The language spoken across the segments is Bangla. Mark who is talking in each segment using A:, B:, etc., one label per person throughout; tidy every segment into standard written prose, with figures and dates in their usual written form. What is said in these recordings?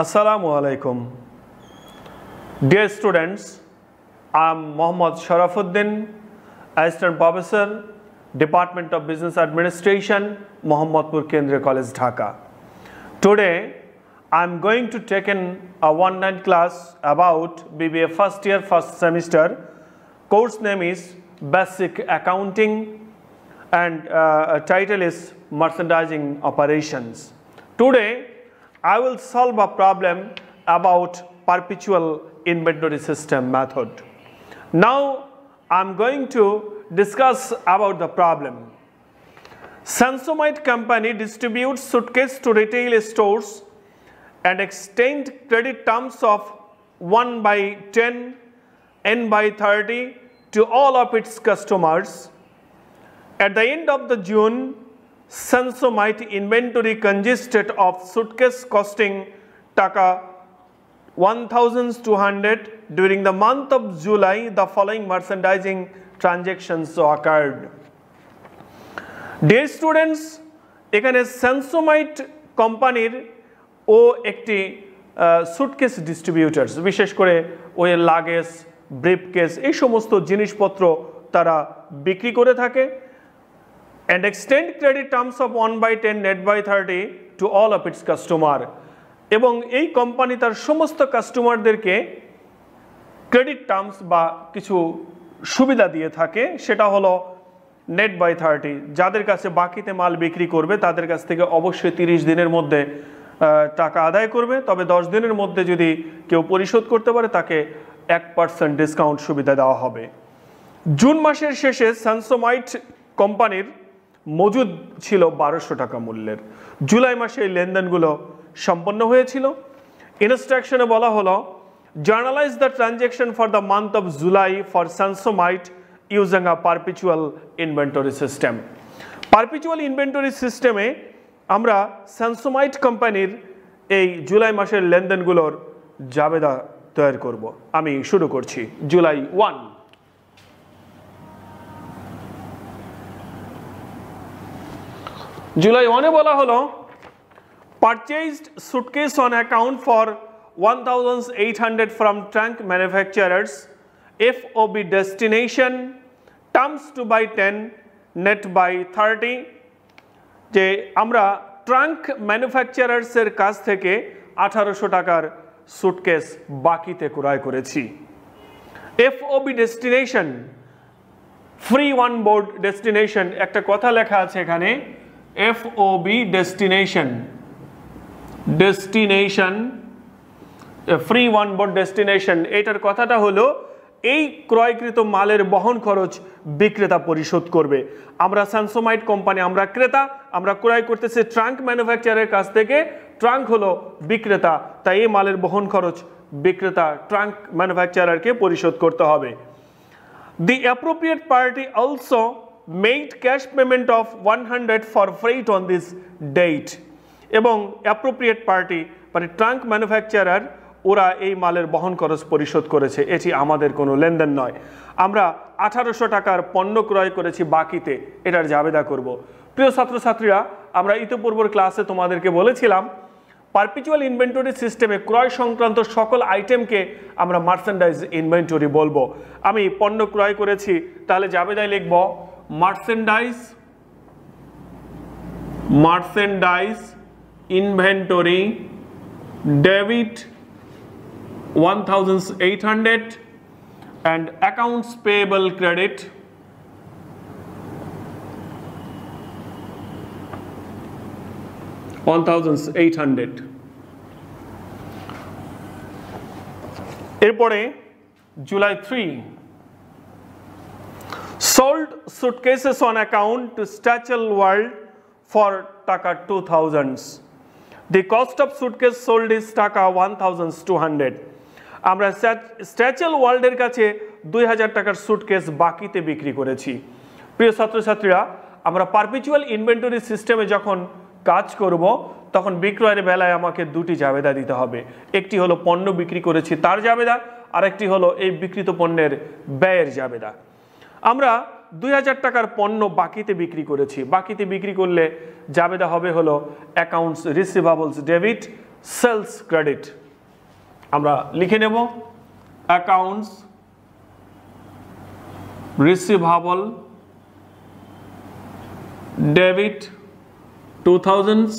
A: Assalamu alaikum. Dear students, I am Mohammad Sharafuddin, Assistant Professor, Department of Business Administration, Mohammadpur Kendriya College, Dhaka. Today, I am going to take a one-night class about BBA first year, first semester. Course name is Basic Accounting and title is Merchandising Operations. Today, I will solve a problem about perpetual inventory system method. Now, I am going to discuss about the problem. Samsonite company distributes suitcase to retail stores and extend credit terms of 1/10, N/30 to all of its customers. At the end of the June, Samsonite inventory consisted of suitcase costing taka 1,200. During the month of July, the following merchandising transactions occurred. Dear students, এখানে Samsonite কোম্পানির ও একটি সুটকেস ডিস্ট্রিবিউটার্স, বিশেষ করে ওই লাগেজ, ব্রিফকেস এই সমস্ত জিনিসপত্র তারা বিক্রি করে থাকে and extend credit terms of 1/10 N/30 to all of its customer. এবং এই কোম্পানি তার সমস্ত কাস্টমারদেরকে ক্রেডিট টার্মস বা কিছু সুবিধা দিয়ে থাকে, সেটা হলো N/30। যাদের কাছে বাকিতে মাল বিক্রি করবে তাদের কাছ থেকে অবশ্যই 30 দিনের মধ্যে টাকা আদায় করবে, তবে 10 দিনের মধ্যে যদি কেউ পরিশোধ করতে পারে তাকে 1% ডিসকাউন্ট সুবিধা দেওয়া হবে। জুন মাসের শেষে Samsonite কোম্পানির মজুদ ছিল 1200 টাকা মূল্যের। জুলাই মাসে এই লেনদেনগুলো সম্পন্ন হয়েছিল। ইনস্ট্রাকশনে বলা হলো journalise the transaction for the month of July for Samsonite using a perpetual inventory system. Perpetual inventory সিস্টেমে আমরা Samsonite কোম্পানির এই জুলাই মাসের লেনদেনগুলোর জাবেদা তৈরি করব। আমি শুরু করছি। জুলাই 1, জুলাই 1 এ বলা হলো purchased suitcase on account for 1,800 from trunk manufacturers, FOB destination, terms to buy 10, net by 30। যে আমরা ট্রাঙ্ক ম্যানুফ্যাকচারার্স এর কাছ থেকে 1800 টাকার সুটকেস বাকিতে ক্রয় করেছি। FOB destination, free one board destination, একটা কথা লেখা আছে এখানে FOB destination, free one board destination. এটার কথাটা হলো এই ক্রয়কৃত মালের বহন খরচ বিক্রেতা পরিশোধ করবে। আমরা Samsonite কোম্পানি, আমরা ক্রেতা, আমরা ক্রয় করতেছি ট্রাঙ্ক ম্যানুফ্যাকচারের কাছ থেকে, ট্রাঙ্ক হলো বিক্রেতা, তাই এই মালের বহন খরচ বিক্রেতা ট্রাঙ্ক ম্যানুফ্যাকচারারকে পরিশোধ করতে হবে। The appropriate party also made cash payment of 100 for freight on this date। এবং অ্যাপ্রোপ্রিয়েট পার্টি মানে ট্রাঙ্ক ম্যানুফ্যাকচারার ওরা এই মালের বহন খরচ পরিশোধ করেছে, এটি আমাদের কোনো লেনদেন নয়। আমরা 1800 টাকার পণ্য ক্রয় করেছি বাকিতে, এটার জাবেদা করব। প্রিয় ছাত্রছাত্রীরা, আমরা ইতিপূর্বের ক্লাসে তোমাদেরকে বলেছিলাম পারপিচুয়াল ইনভেন্টরি সিস্টেমে ক্রয় সংক্রান্ত সকল আইটেমকে আমরা মার্চেন্ডাইজ ইনভেন্টরি বলবো। আমি পণ্য ক্রয় করেছি, তাহলে জাবেদায় লিখব merchandise inventory debit 1,800 and accounts payable credit 1,800। এরপরে July 3, sold suitcases on account to Stachel World for taka 2,000। The cost of suitcase sold is taka 1,200। আমরা স্ট্যাচেল ওয়ার্ল্ডের কাছে 2000 টাকার সুটকেস বাকিতে বিক্রি করেছি। প্রিয় ছাত্রছাত্রীরা, আমরা পারপিচুয়াল ইনভেন্টরি সিস্টেমে যখন কাজ করব তখন বিক্রয়ের বেলায় আমাকে দুটি জাবেদা দিতে হবে। একটি হলো পণ্য বিক্রি করেছি তার জাবেদা, আর একটি হলো এই বিক্রিত পণ্যের ব্যয়ের জাবেদা। আমরা 2000 টাকার পণ্য বাকিতে বিক্রি করেছি। বাকিতে বিক্রি করলে জাবেদা হবে হলো অ্যাকাউন্টস রিসিভাবলস ডেবিট সেলস ক্রেডিট। আমরা লিখে নেব অ্যাকাউন্টস রিসিভেবল ডেবিট 2000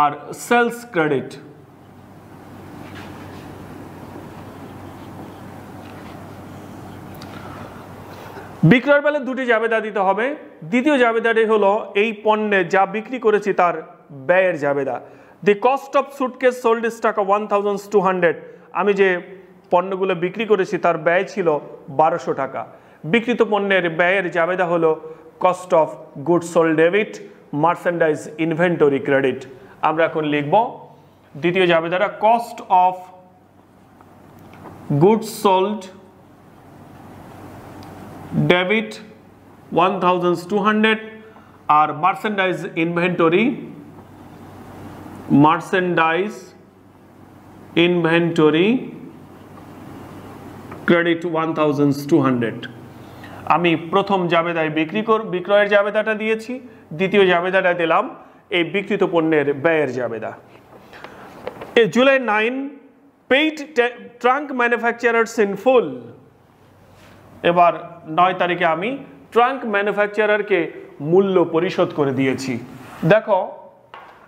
A: আর সেলস ক্রেডিট। বিক্রয়ের বেলায় দুটি জাবেদা দিতে হবে। দ্বিতীয় জাবেদাটি হলো এই পণ্যে যা বিক্রি করেছি তার ব্যয়ের জাবেদা। The cost of suitcase sold is টাকা 1200। আমি যে পণ্যগুলো বিক্রি করেছি তার ব্যয় ছিল 1200 টাকা। বিক্রিত পণ্যের ব্যয়ের জাবেদা হলো cost of goods sold debit merchandise inventory credit. আমরা এখন লিখব দ্বিতীয় জাবেদাটা cost of goods sold debit 1200 আর মার্চেন্ডাইজ ইনভেন্টরি ক্রেডিট 1200। আমি প্রথম জাবেদায় বিক্রয়ের জাবেদাটা দিয়েছি, দ্বিতীয় জাবেদাটা দিলাম এই বিক্রিত পণ্যের ব্যয়ের জাবেদা। July 9 paid trunk manufacturers in full. এবার 9 তারিখে আমি ট্রাঙ্ক ম্যানুফ্যাকচারারকে মূল্য পরিশোধ করে দিয়েছি। দেখো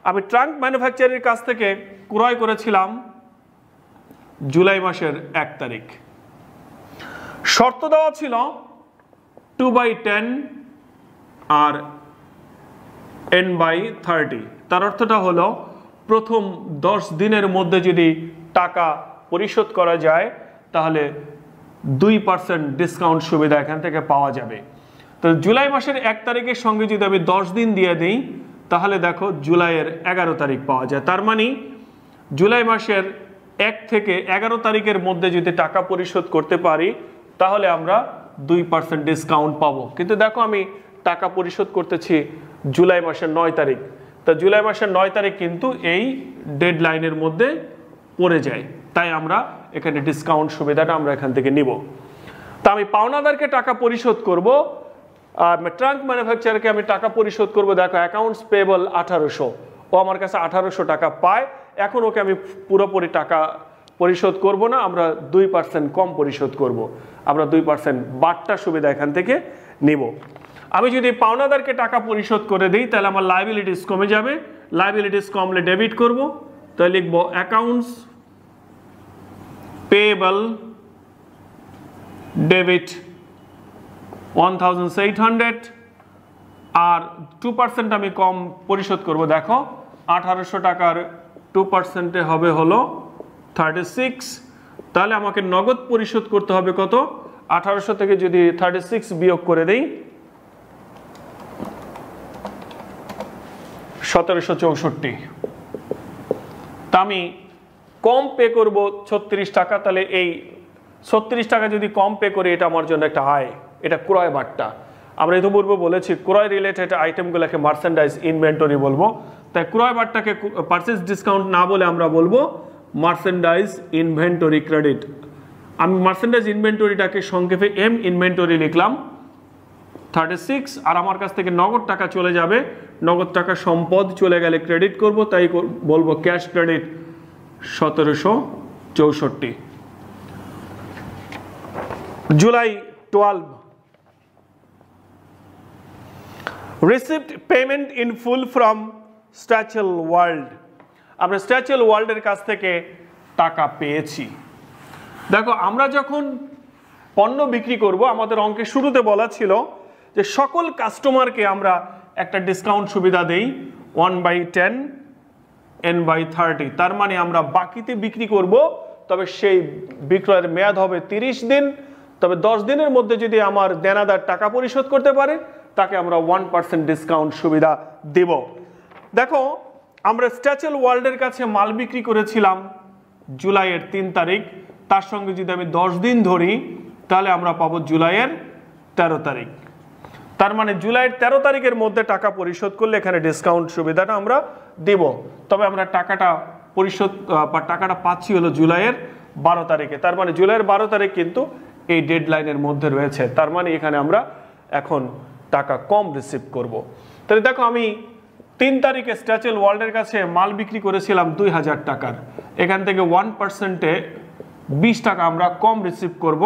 A: আমি ট্রাঙ্ক ম্যানুফ্যাকচারের কাছ থেকে ক্রয় করেছিলাম জুলাই মাসের 1 তারিখ। শর্ত দেওয়া ছিল 2/10 আর n/30। তার অর্থটা হলো প্রথম 10 দিনের মধ্যে যদি টাকা পরিশোধ করা যায় তাহলে 2% ডিসকাউন্ট সুবিধা এখান থেকে পাওয়া যাবে। তো জুলাই মাসের 1 তারিখের সঙ্গে যদি আমি 10 দিন দিয়ে দিই তাহলে দেখো জুলাইয়ের 11 তারিখ পাওয়া যায়। তার মানে জুলাই মাসের 1 থেকে 11 তারিখের মধ্যে যদি টাকা পরিশোধ করতে পারি তাহলে আমরা 2% ডিসকাউন্ট পাবো। কিন্তু দেখো আমি টাকা পরিশোধ করতেছি জুলাই মাসের 9 তারিখ। তা জুলাই মাসের 9 তারিখ কিন্তু এই ডেডলাইনের মধ্যে পড়ে যায়, তাই আমরা এখানে ডিসকাউন্ট সুবিধাটা আমরা এখান থেকে নিব। তা আমি পাওনাদারকে টাকা পরিশোধ করব, ট্রাঙ্ক ম্যানুফ্যাকচারকে আমি টাকা পরিশোধ করব। দেখো অ্যাকাউন্টস পেয়েবল 1800, ও আমার কাছে 1800 টাকা পায়। এখন ওকে আমি পুরোপুরি টাকা পরিশোধ করব না, আমরা 2% কম পরিশোধ করব। আমরা 2% বাড়টা সুবিধা এখান থেকে নিব। আমি যদি পাওনাদারকে টাকা পরিশোধ করে দিই তাহলে আমার লায়াবিলিটিস কমে যাবে। লায়াবিলিটিস কমলে ডেবিট করব, তাহলে লিখব অ্যাকাউন্টস পেয়েবল ডেবিট 1800 আর 2% আমি কম পরিশোধ করব। দেখো 1800 টাকার 2% হবে হলো 36। তাহলে আমাকে নগদ পরিশোধ করতে হবে কত? 1800 থেকে যদি 36 বিয়োগ করে দেই 1764। তা আমি কম পে করব 36 টাকা। তাহলে এই 36 টাকা যদি কম পে করি এটা আমার জন্য একটা আয়, এটা ক্রয় বাট্টা। আমরা ইতিপূর্বে বলেছি ক্রয় রিলেটেড আইটেমগুলোকে মার্চেন্ডাইজ ইনভেন্টরি বলবো, তাই ক্রয় বাট্টাকে পারচেজ ডিসকাউন্ট না বলে আমরা বলবো মার্চেন্ডাইজ ইনভেন্টরি ক্রেডিট। আমি মার্চেন্ডাইজ ইনভেন্টরিটাকে সংক্ষেপে এম ইনভেন্টরি লিখলাম 36, আর আমার কাছ থেকে নগদ টাকা চলে যাবে। নগদ টাকা সম্পদ চলে গেলে ক্রেডিট করব, তাই বলবো cash credit 1764। July 12 received payment in full from Satchel World. আমরা স্ট্যাচেল ওয়ার্ল্ডের কাছ থেকে টাকা পেয়েছি। দেখো আমরা যখন পণ্য বিক্রি করব আমাদের অঙ্কের শুরুতে বলা ছিল যে সকল কাস্টমারকে আমরা একটা ডিসকাউন্ট সুবিধা দেই 1/10 n/30। তার মানে আমরা বাকিতে বিক্রি করব, তবে সেই বিক্রয়ের মেয়াদ হবে 30 দিন। তবে 10 দিনের মধ্যে যদি আমার দেনাদার টাকা পরিশোধ করতে পারে তাকে আমরা 1% ডিসকাউন্ট সুবিধা দেব। দেখো আমরা স্ট্যাচেল ওয়ার্ল্ডের কাছে মাল বিক্রি করেছিলাম জুলাইয়ের 3 তারিখ। তার সঙ্গে যদি আমি 10 দিন ধরি তাহলে আমরা পাবো জুলাইয়ের 13 তারিখ। তার মানে জুলাইয়ের 13 তারিখের মধ্যে টাকা পরিশোধ করলে এখানে ডিসকাউন্ট সুবিধাটা আমরা দেব। তবে আমরা টাকাটা পরিশোধ বা টাকাটা পাচ্ছি হলো জুলাইয়ের 12 তারিখে। তার মানে জুলাইয়ের 12 তারিখ কিন্তু এই ডেডলাইনের মধ্যে রয়েছে। তার মানে এখানে আমরা এখন টাকা কম রিসিভ করব। তাহলে দেখো আমি 3 তারিখে স্ট্যাচেল ওয়ার্ল্ডের কাছে মাল বিক্রি করেছিলাম 2000 টাকার, এখান থেকে 1%-এ 20 টাকা আমরা কম রিসিভ করব।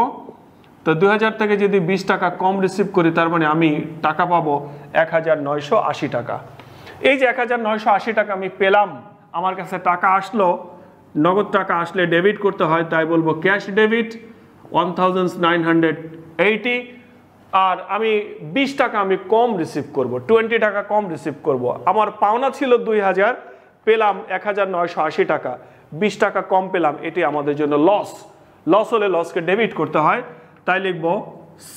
A: তো 2000 থেকে যদি 20 টাকা কম রিসিভ করি তার মানে আমি টাকা পাবো 1980 টাকা। এই যে 1980 টাকা আমি পেলাম, আমার কাছে টাকা আসলো, নগদ টাকা আসলে ডেবিট করতে হয়, তাই বলবো ক্যাশ ডেবিট 1980। আর আমি 20 টাকা আমি কম রিসিভ করব, 20 টাকা কম রিসিভ করব। আমার পাওনা ছিল 2000, পেলাম 1980 টাকা, 20 টাকা কম পেলাম, এটি আমাদের জন্য লস। লস হলে লসকে ডেবিট করতে হয়, তাই লিখব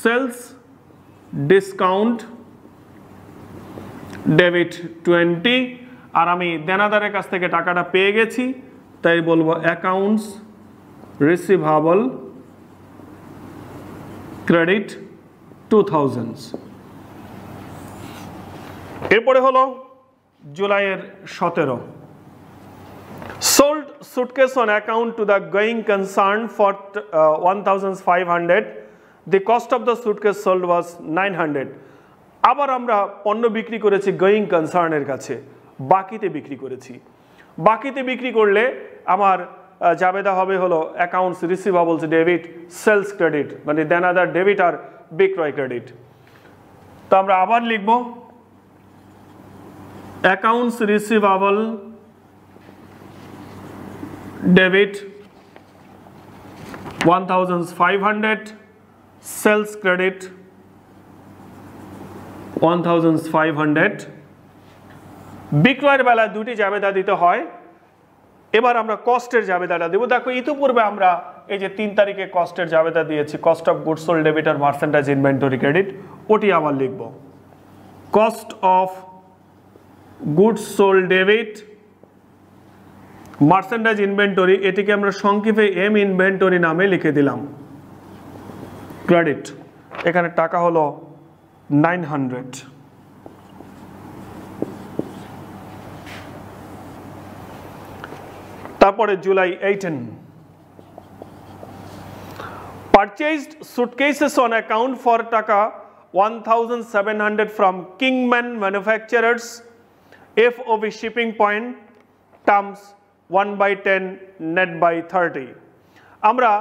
A: সেলস ডিসকাউন্ট ডেবিট 20। আর আমি দেনাদারের কাছ থেকে টাকাটা পেয়ে গেছি, তাই বলবো অ্যাকাউন্টস রিসিভেবল ক্রেডিট 2000। এরপরে হলো জুলাইয়ের 17। sold suitcase on account to the going concern for 1500, the cost of the suitcase sold was 900। আবার আমরা পণ্য বিক্রি করেছি গোয়িং কনসার্নের কাছে, বাকিতে বিক্রি করেছি। বাকিতে বিক্রি করলে আমার জাবেদা হবে হলো accounts receivables debit sales credit, মানে দেনাদার ডেবিট আর বিক্রয় ক্রেডিট। তো আমরা আবার লিখব accounts receivable debit 1500, sales credit 1500। বিক্রয়ের বেলায় দুটি জাবেদা দিতে হয়। এবার আমরা কস্টের জাবেদাটা দেব। দেখো ইতিপূর্বে আমরা এই যে 3 তারিখে কস্টের জাবেদা দিয়েছি, cost of goods sold debit আর মার্চেন্ডাইজ ইনভেন্টরি ক্রেডিট, ওটি আবার লিখব cost of goods sold debit merchandise inventory, এটিকে আমরা সংক্ষেপে এম ইনভেন্টরি নামে লিখে দিলাম ক্রেডিট। এখানে টাকা হলো 900। তারপরে July 18, purchased suitcases on account for টাকা 1700 from Kingman manufacturers, FOB shipping point, terms 1/10 net by 30। আমরা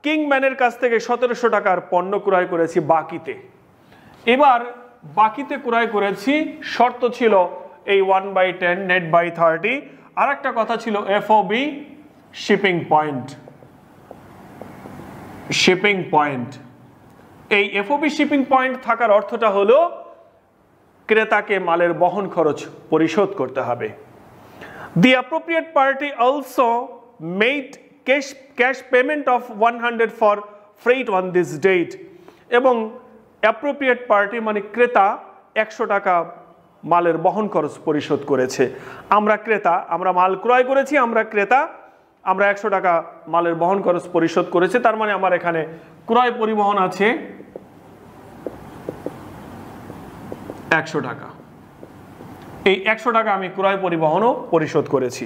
A: কিংম্যানের কাছ থেকে 1700 টাকার পণ্য ক্রয় করেছি বাকিতে। এবার বাকিতে ক্রয় করেছি, শর্ত ছিল এই 1/10 net by 30। আর একটা কথা ছিল FOB shipping point. Shipping point, এই FOB শিপিং পয়েন্ট থাকার অর্থটা হলো ক্রেতাকে মালের বহন খরচ পরিশোধ করতে হবে। The appropriate party also made cash payment of 100 for freight on this date। এবং অ্যাপ্রোপ্রিয়েট পার্টি মানে ক্রেতা 100 টাকা মালের বহন খরচ পরিশোধ করেছে। আমরা ক্রেতা, আমরা মাল ক্রয় করেছি, আমরা ক্রেতা, আমরা 100 টাকা মালের বহন খরচ পরিশোধ করেছে। তার মানে আমার এখানে ক্রয় পরিবহন আছে 100 টাকা। এই 100 টাকা আমি ক্রয় পরিবহনও পরিশোধ করেছি।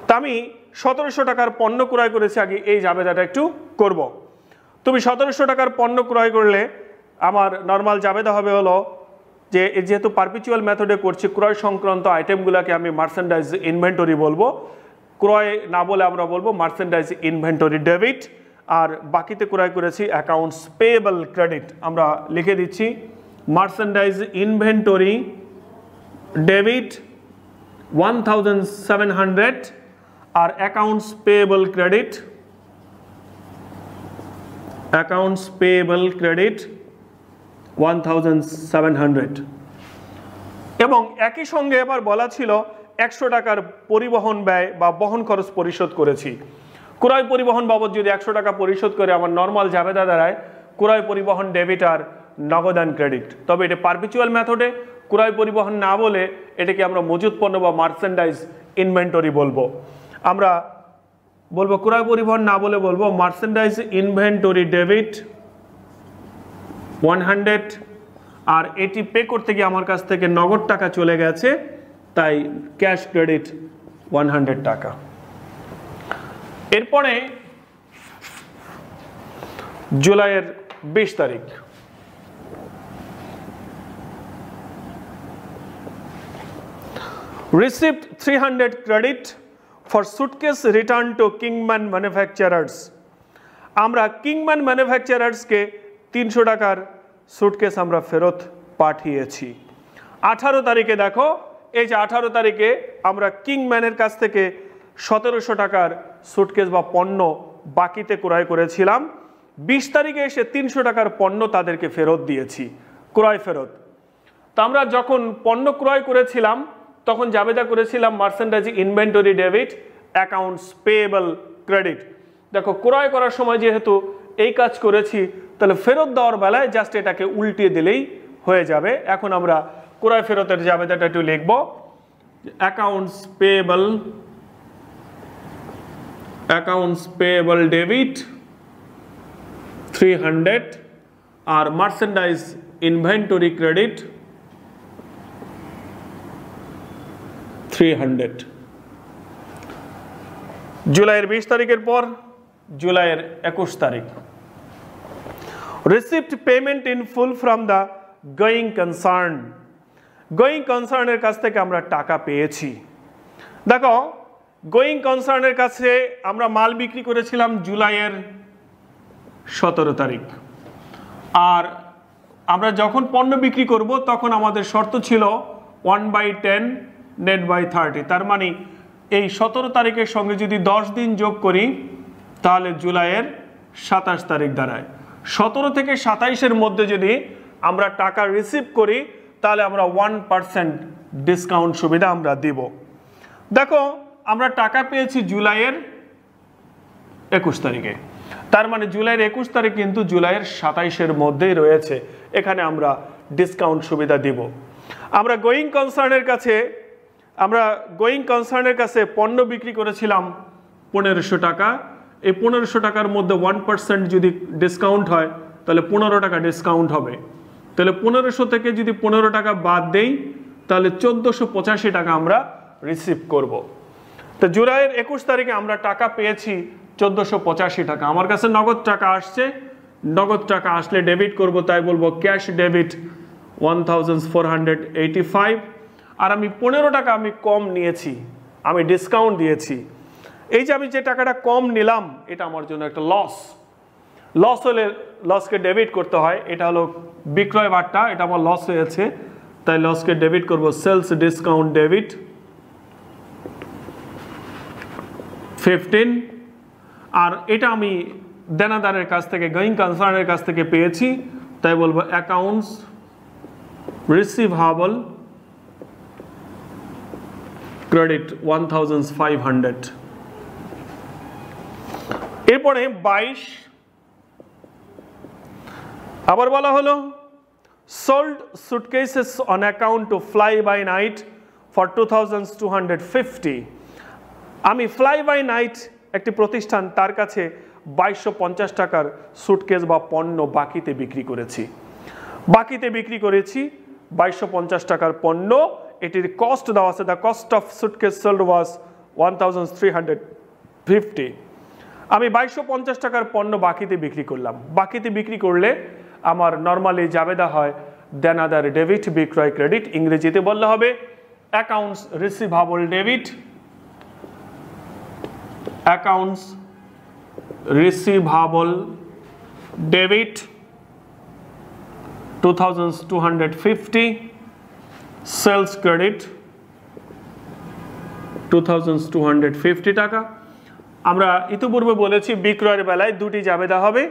A: তা আমি 1700 টাকার পণ্য ক্রয় করেছি। আগে এই জাবেদাটা একটু করব। তুমি 1700 টাকার পণ্য ক্রয় করলে আমার নর্মাল জাবেদা হবে হলো যে যেহেতু পারপিচুয়াল মেথডে করছি, ক্রয় সংক্রান্ত আইটেমগুলোকে আমি মার্চেন্ডাইজ ইনভেন্টরি বলবো, ক্রয় না বলে আমরা বলবো মার্চেন্ডাইজ ইনভেন্টরি ডেবিট। আর বাকিতে ক্রয় করেছি অ্যাকাউন্টস পেয়েবল ক্রেডিট, আমরা লিখে দিচ্ছি মার্চেন্ডাইজ ইনভেন্টরি ডেবিট 1700 আর accounts payable credit, accounts payable credit 1700। এবং একই সঙ্গে এবার বলা ছিল 100 টাকার পরিবহন ব্যয় বা বহন খরচ পরিশোধ করেছি। ক্রয় পরিবহন বাবদ যদি 100 টাকা পরিশোধ করে আমার নর্মাল জাবেদা দাঁড়ায় ক্রয় পরিবহন ডেবিট আর নগদান ক্রেডিট। তবে এটা পারপিচুয়াল মেথডে ক্রয় পরিবহন না বলে এটাকে আমরা মজুদ পণ্য বা মার্চেন্ডাইজ ইনভেন্টরি বলবো। আমরা বলবো ক্রয় পরিবহন না বলে বলবো মার্চেন্ডাইজ ইনভেন্টরি ডেবিট 100। আর এটি পে করতে গিয়ে আমার কাছ থেকে নগদ টাকা চলে গেছে, তাই ক্যাশ ক্রেডিট 100 টাকা। এরপরে জুলাইয়ের 20 তারিখ, received 300 credit for suitcase return to Kingman manufacturers. আমরা কিংম্যান ম্যানুফ্যাকচারার্সকে 300 টাকার সুটকেস আমরা ফেরত পাঠিয়েছি। 18 তারিখে দেখো, এই যে 18 তারিখে আমরা কিংম্যানের কাছ থেকে 1700 টাকার সুটকেস বা পণ্য বাকিতে ক্রয় করেছিলাম। 20 তারিখে এসে 300 টাকার পণ্য তাদেরকে ফেরত দিয়েছি, ক্রয় ফেরত। তো আমরা যখন পণ্য ক্রয় করেছিলাম তখন জাবেদা করেছিলাম merchandise inventory debit, accounts payable credit. দেখো, ক্রয় করার সময় যেহেতু এই কাজ করেছি, তাহলে ফেরত দেওয়ার বেলায় জাস্ট এটাকে উল্টিয়ে দিলেই হয়ে যাবে। এখন আমরা ক্রয় ফেরতের জাবেদাটা একটু লিখব, অ্যাকাউন্টস পেয়েবল ডেবিট 300 আর মার্চেন্ডাইজ ইনভেন্টরি ক্রেডিট 300। জুলাইয়ের 20 তারিখের পর জুলাইয়ের 21 তারিখ, received payment in full from the Going Concern. Going কনসার্নের কাছ থেকে আমরা টাকা পেয়েছি। দেখো, গোয়িং কনসার্নের কাছে আমরা মাল বিক্রি করেছিলাম জুলাইয়ের 17 তারিখ, আর আমরা যখন পণ্য বিক্রি করব তখন আমাদের শর্ত ছিল 1/10 নেট বাই 30। তার মানে এই 17 তারিখের সঙ্গে যদি 10 দিন যোগ করি তাহলে জুলাইয়ের 27 তারিখ দাঁড়ায়। 17 থেকে 27-এর মধ্যে যদি আমরা টাকা রিসিভ করি তাহলে আমরা 1% ডিসকাউন্ট সুবিধা আমরা দিব। দেখো, আমরা টাকা পেয়েছি জুলাইয়ের 21 তারিখে, তার মানে জুলাইয়ের 21 তারিখ কিন্তু জুলাইয়ের 27-এর মধ্যেই রয়েছে, এখানে আমরা ডিসকাউন্ট সুবিধা দিব। আমরা গোয়িং কনসার্নের কাছে পণ্য বিক্রি করেছিলাম 1500 টাকা। এই 1500 টাকার মধ্যে 1% যদি ডিসকাউন্ট হয় তাহলে 15 টাকা ডিসকাউন্ট হবে। তাহলে 1500 থেকে যদি 15 টাকা বাদ দেই তাহলে 1485 টাকা আমরা রিসিভ করব। তো জুলাইয়ের 21 তারিখে আমরা টাকা পেয়েছি 1485 টাকা। আমার কাছে নগদ টাকা আসছে, নগদ টাকা আসলে ডেবিট করব, তাই বলবো ক্যাশ ডেবিট 1485। আর আমি 15 টাকা আমি কম নিয়েছি, আমি ডিসকাউন্ট দিয়েছি। এই যে আমি যে টাকাটা কম নিলাম এটা আমার জন্য একটা লস হলে লসকে ডেবিট করতে হয়। এটা হলো বিক্রয় বাট্টা, এটা আমার লস হয়েছে, তাই লসকে ডেবিট করব, সেলস ডিসকাউন্ট ডেবিট 15। আর এটা আমি দেনাদারের কাছ থেকে, গোয়িং কনসার্নের কাছ থেকে পেয়েছি, তাই বলবো অ্যাকাউন্টস রিসিভেবল ক্রেডিট 1500। এরপরে 22 আবার বলা হলো sold suitcases on account to Fly by Night for 2250। আমি ফ্লাই বাই নাইট একটি প্রতিষ্ঠান, তার কাছে 2250 টাকার সুটকেস বা পণ্য বাকিতে বিক্রি করেছি। 2250 টাকার পণ্য, এটির কস্ট দেওয়া আছে, the cost of suitcase sold was 1350। আমি 2250 টাকার পণ্য বাকিতে বিক্রি করলাম। বাকিতে বিক্রি করলে আমার নর্মালি জাবেদা হয় দেনাদার ডেবিট বিক্রয় ক্রেডিট, ইংরেজিতে বললে হবে accounts receivable debit, accounts receivable debit 2250, sales credit 2250 টাকা। আমরা ইতিপূর্বে বলেছি বিক্রয়ের বেলায় দুটি জাবেদা হবে।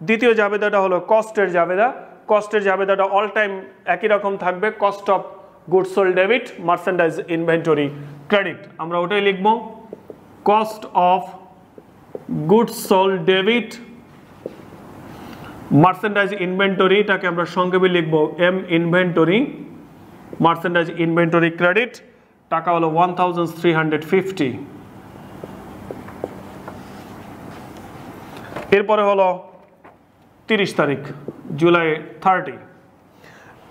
A: দ্বিতীয় জাবেদাটা হলো কস্টের জাবেদা। কস্টের জাবেদাটা অল টাইম একই রকম থাকবে, cost of goods sold debit merchandise inventory credit. আমরা ওটাই লিখব, cost of goods sold debit merchandise ইনভেন্টরিটাকে আমরা সংক্ষেপে লিখব M inventory, merchandise inventory credit টাকা হলো 1350। এরপরে হলো 30 তারিখ July 30,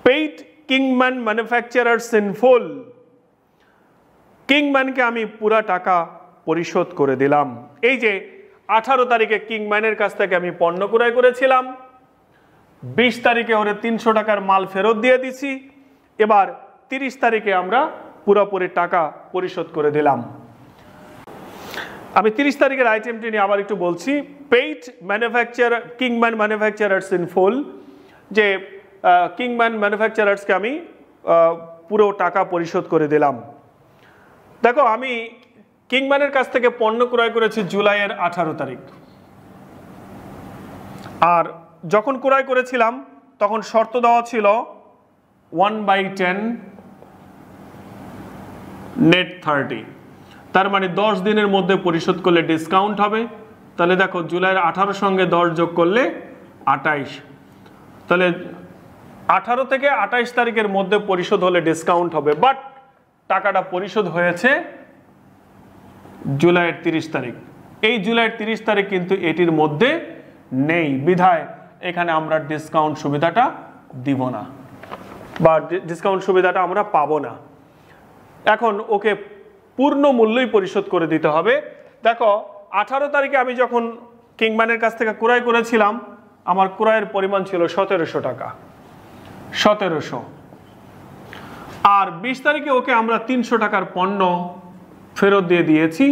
A: paid Kingman manufacturers in full. কিংম্যানকে আমি পুরা টাকা পরিশোধ করে দিলাম। এই যে 18 তারিখে কিংম্যানের কাছ থেকে আমি পণ্য ক্রয় করেছিলাম, 20 তারিখে ওরে 300 টাকার মাল ফেরত দিয়ে দিছি। এবার 30 তারিখে আমরা পুরোপুরি টাকা পরিশোধ করে দিলাম। আমি 30 তারিখের আইটেমটি নিয়ে আবার একটু বলছি। Paid manufacturer Kingman manufacturers in full, যে কিংম্যান ম্যানুফ্যাকচারার্সকে আমি পুরো টাকা পরিশোধ করে দিলাম। দেখো, আমি কিংম্যানের কাছ থেকে পণ্য ক্রয় করেছি জুলাইয়ের 18 তারিখ, আর যখন ক্রয় করেছিলাম তখন শর্ত দেওয়া ছিল 1/10 নেট 30, তার মানে 10 দিনের মধ্যে পরিশোধ করলে ডিসকাউন্ট হবে। তাহলে দেখো, জুলাইয়ের 18 সঙ্গে 10 যোগ করলে 28, তাহলে 18 থেকে 28 তারিখের মধ্যে পরিশোধ হলে ডিসকাউন্ট হবে। বাট টাকাটা পরিশোধ হয়েছে জুলাইয়ের 30 তারিখ। এই জুলাইয়ের 30 তারিখ কিন্তু এটির মধ্যে নেই, বিধায় এখানে আমরা ডিসকাউন্ট সুবিধাটা দিব না, বা ডিসকাউন্ট সুবিধাটা আমরা পাবো না। এখন ওকে পূর্ণ মূল্যই পরিশোধ করে দিতে হবে। দেখো, 18 তারিখে আমি যখন কিংম্যানের কাছ থেকে ক্রয় করেছিলাম, আমার ক্রয়ের পরিমাণ ছিল 1700 টাকা, 1700। আর 20 তারিখে ওকে আমরা 300 টাকার পণ্য ফেরত দিয়ে দিয়েছি।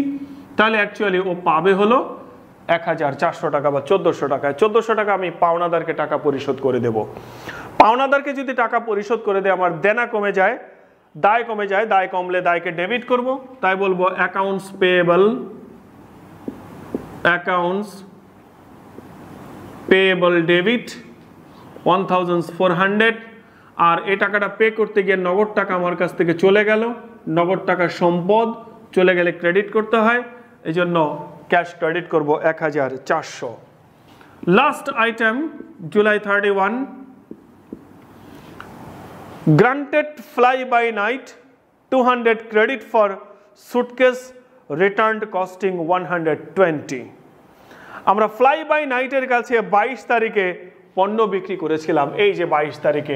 A: তাহলে অ্যাকচুয়ালি ও পাবে হলো 1400 টাকা বা 1400 টাকা। 1400 টাকা আমি পাওনাদারকে টাকা পরিশোধ করে দেব। পাওনাদারকে যদি টাকা পরিশোধ করে দেয়, আমার দেনা কমে যায়, দায় কমে যায়। দায় কমলে দায়কে ডেবিট করব, তাই বলবো accounts payable, accounts payable debit 1400। আর এই টাকাটা পে করতে গিয়ে নগদ টাকা আমার কাছ থেকে চলে গেল, নগদ টাকা সম্পদ, চলে গেলে ক্রেডিট করতে হয়, এই জন্য ক্যাশ ক্রেডিট করব 1400। Last item July 31, granted fly by night 200 credit for suitcase returned costing 120। আমরা ফ্লাই বাই নাইটের কাছে 22 তারিখে পণ্য বিক্রি করেছিলাম। এই যে 22 তারিখে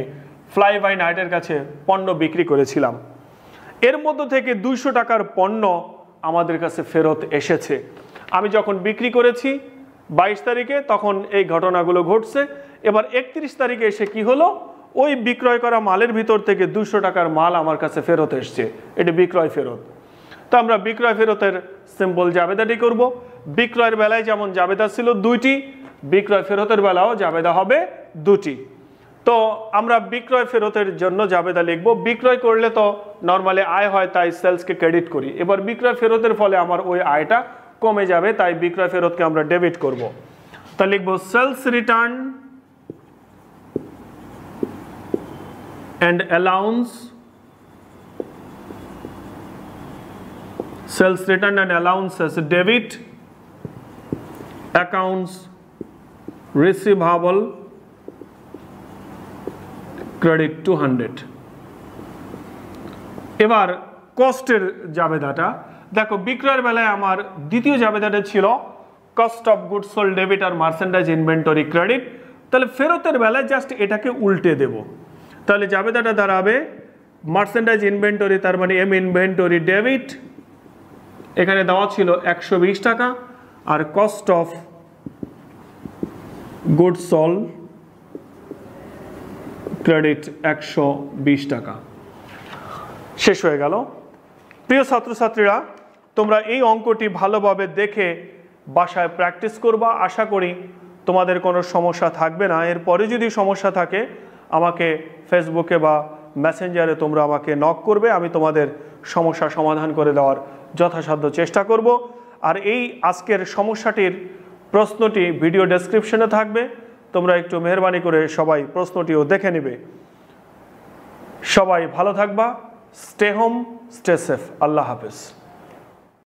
A: ফ্লাই বাই নাইটের কাছে পণ্য বিক্রি করেছিলাম, এর মধ্য থেকে 200 টাকার পণ্য আমাদের কাছে ফেরত এসেছে। আমি যখন বিক্রি করেছি 22 তারিখে, তখন এই ঘটনাগুলো ঘটছে। এবার 31 তারিখে এসে কি হলো, ওই বিক্রয় করা মালের ভিতর থেকে 200 টাকার মাল আমার কাছে ফেরত এসছে। এটি বিক্রয় ফেরত। তো আমরা বিক্রয় ফেরতের সিম্পল জাবেদাটি করব। বিক্রয়ের বেলায় যেমন জাবেদা ছিল 2টি, বিক্রয় ফেরতের বেলাও জাবেদা হবে 2টি। তো আমরা বিক্রয় ফেরতের জন্য জাবেদা লিখব। বিক্রয় করলে তো নর্মালি আয় হয়, তাই সেলসকে ক্রেডিট করি। এবার বিক্রয় ফেরতের ফলে আমার ওই আয়টা কমে যাবে, তাই বিক্রয় ফেরতকে আমরা ডেবিট করব। তা লিখব sales return and allowance, sales return and allowance as a debit, accounts receivable credit 200। এবার কস্টের জাবেদাটা দেখো, বিক্রয়ের বেলায় আমার দ্বিতীয় জাবেদাটা ছিল cost of goods sold debit আর মার্চেন্ডাইজ ইনভেন্টরি ক্রেডিট। তাহলে ফেরতের বেলায় জাস্ট এটাকে উল্টে দেব। তাহলে জাবেদাটা দাঁড়াবে মার্চেন্ডাইজ ইনভেন্টরি, তার মানে এম ইনভেন্টরি ডেবিট, এখানে দেওয়া ছিল 120 টাকা, আর cost of goods sold credit 120 টাকা। শেষ হয়ে গেল। প্রিয় ছাত্রছাত্রীরা, তোমরা এই অঙ্কটি ভালোভাবে দেখে বাসায় প্র্যাকটিস করবা। আশা করি তোমাদের কোনো সমস্যা থাকবে না। এরপরে যদি সমস্যা থাকে আমাকে ফেসবুকে বা মেসেঞ্জারে তোমরা আমাকে নক করবে, আমি তোমাদের সমস্যা সমাধান করে দেওয়ার যথাসাধ্য চেষ্টা করব। আর এই আজকের সমস্যাটির প্রশ্নটি ভিডিও ডেসক্রিপশনে থাকবে, তোমরা একটু মেহরবানি করে সবাই প্রশ্নটিও দেখে নেবে। সবাই ভালো থাকবা। Stay home, stay safe. আল্লাহ হাফেজ।